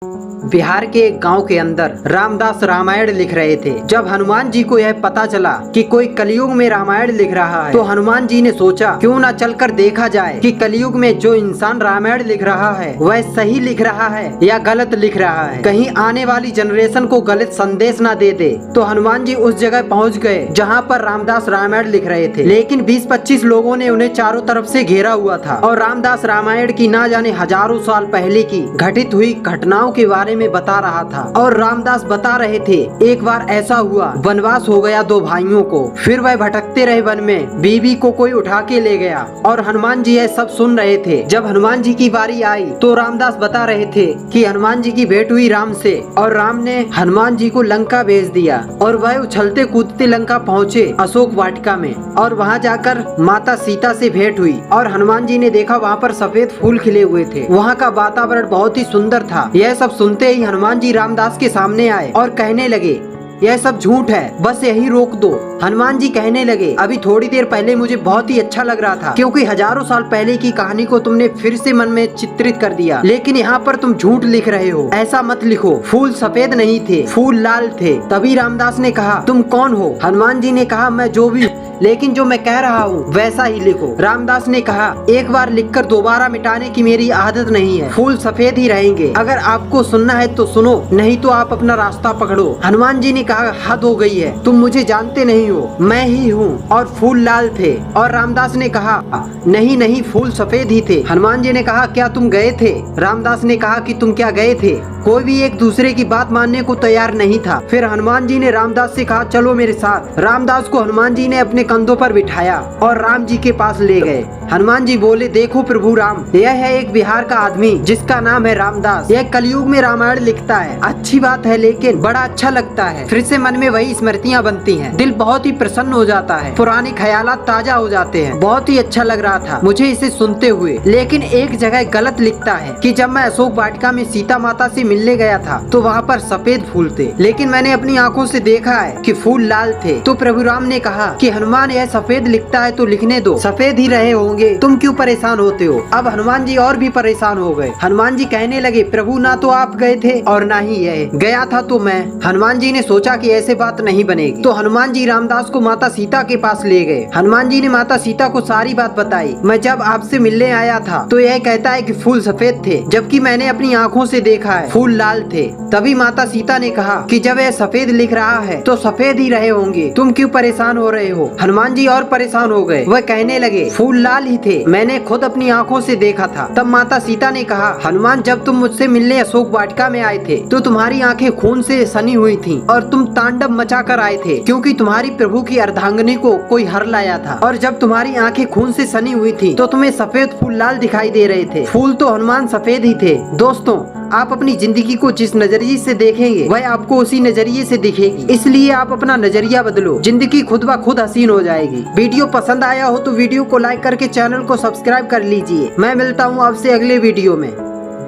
बिहार के एक गांव के अंदर रामदास रामायण लिख रहे थे। जब हनुमान जी को यह पता चला कि कोई कलयुग में रामायण लिख रहा है, तो हनुमान जी ने सोचा क्यों ना चलकर देखा जाए कि कलयुग में जो इंसान रामायण लिख रहा है वह सही लिख रहा है या गलत लिख रहा है, कहीं आने वाली जनरेशन को गलत संदेश ना दे दे। तो हनुमान जी उस जगह पहुँच गए जहाँ पर रामदास रामायण लिख रहे थे, लेकिन 20-25 लोगों ने उन्हें चारों तरफ से घेरा हुआ था और रामदास रामायण की ना जाने हजारों साल पहले की घटित हुई घटनाओं के बारे में बता रहा था। और रामदास बता रहे थे, एक बार ऐसा हुआ, वनवास हो गया 2 भाइयों को, फिर वह भटकते रहे वन में, बीवी को कोई उठा के ले गया और हनुमान जी यह सब सुन रहे थे। जब हनुमान जी की बारी आई तो रामदास बता रहे थे कि हनुमान जी की भेंट हुई राम से और राम ने हनुमान जी को लंका भेज दिया और वह उछलते कूदते लंका पहुँचे अशोक वाटिका में और वहाँ जाकर माता सीता से भेंट हुई और हनुमान जी ने देखा वहाँ पर सफेद फूल खिले हुए थे, वहाँ का वातावरण बहुत ही सुंदर था। यह सब सुनते ही हनुमान जी रामदास के सामने आए और कहने लगे, यह सब झूठ है, बस यही रोक दो। हनुमान जी कहने लगे, अभी थोड़ी देर पहले मुझे बहुत ही अच्छा लग रहा था क्योंकि हजारों साल पहले की कहानी को तुमने फिर से मन में चित्रित कर दिया, लेकिन यहाँ पर तुम झूठ लिख रहे हो, ऐसा मत लिखो। फूल सफेद नहीं थे, फूल लाल थे। तभी रामदास ने कहा, तुम कौन हो? हनुमान जी ने कहा, मैं जो भी, लेकिन जो मैं कह रहा हूँ वैसा ही लिखो। रामदास ने कहा, एक बार लिखकर दोबारा मिटाने की मेरी आदत नहीं है, फूल सफेद ही रहेंगे। अगर आपको सुनना है तो सुनो, नहीं तो आप अपना रास्ता पकड़ो। हनुमान जी ने कहा, हद हो गई है, तुम मुझे जानते नहीं हो, मैं ही हूँ और फूल लाल थे। और रामदास ने कहा, नहीं नहीं, फूल सफेद ही थे। हनुमान जी ने कहा, क्या तुम गए थे? रामदास ने कहा कि तुम क्या गए थे? कोई भी एक दूसरे की बात मानने को तैयार नहीं था। फिर हनुमान जी ने रामदास से कहा, चलो मेरे साथ। रामदास को हनुमान जी ने अपने कंधों पर बिठाया और राम जी के पास ले गए। हनुमान जी बोले, देखो प्रभु राम, यह है एक बिहार का आदमी जिसका नाम है रामदास, यह कलयुग में रामायण लिखता है। अच्छी बात है, लेकिन बड़ा अच्छा लगता है, फिर से मन में वही स्मृतियाँ बनती हैं, दिल बहुत ही प्रसन्न हो जाता है, पुराने ख्यालात ताजा हो जाते हैं। बहुत ही अच्छा लग रहा था मुझे इसे सुनते हुए, लेकिन एक जगह गलत लिखता है कि जब मैं अशोक वाटिका में सीता माता से मिलने गया था तो वहाँ पर सफेद फूल थे, लेकिन मैंने अपनी आंखों से देखा है कि फूल लाल थे। तो प्रभु राम ने कहा कि हनुमान, यह सफेद लिखता है तो लिखने दो, सफेद ही रहे होंगे, तुम क्यों परेशान होते हो? अब हनुमान जी और भी परेशान हो गए। हनुमान जी कहने लगे, प्रभु ना तो आप गए थे और ना ही यह गया था तो मैं। हनुमान जी ने सोचा कि ऐसे बात नहीं बनेगी, तो हनुमान जी रामदास को माता सीता के पास ले गए। हनुमान जी ने माता सीता को सारी बात बताई, मैं जब आपसे मिलने आया था तो यह कहता है कि फूल सफेद थे, जबकि मैंने अपनी आंखों से देखा है फूल लाल थे। तभी माता सीता ने कहा कि जब यह सफेद लिख रहा है तो सफेद ही रहे होंगे, तुम क्यों परेशान हो रहे हो? हनुमान जी और परेशान हो गए, वह कहने लगे, फूल लाल ही थे, मैंने खुद अपनी आंखों से देखा था। तब माता सीता ने कहा, हनुमान, जब तुम मुझसे मिलने अशोक वाटिका में आए थे तो तुम्हारी आंखें खून से सनी हुई थीं और तुम तांडव मचा कर आए थे क्योंकि तुम्हारी प्रभु की अर्धांगिनी को कोई हर लाया था। और जब तुम्हारी आंखें खून से सनी हुई थी तो तुम्हें सफेद फूल लाल दिखाई दे रहे थे, फूल तो हनुमान सफेद ही थे। दोस्तों, आप अपनी जिंदगी को जिस नजरिए से देखेंगे वह आपको उसी नजरिए से दिखेगी, इसलिए आप अपना नजरिया बदलो, जिंदगी खुद ब खुद हसीन हो जाएगी। वीडियो पसंद आया हो तो वीडियो को लाइक करके चैनल को सब्सक्राइब कर लीजिए। मैं मिलता हूँ आपसे अगले वीडियो में।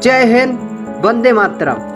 जय हिंद, वंदे मातरम।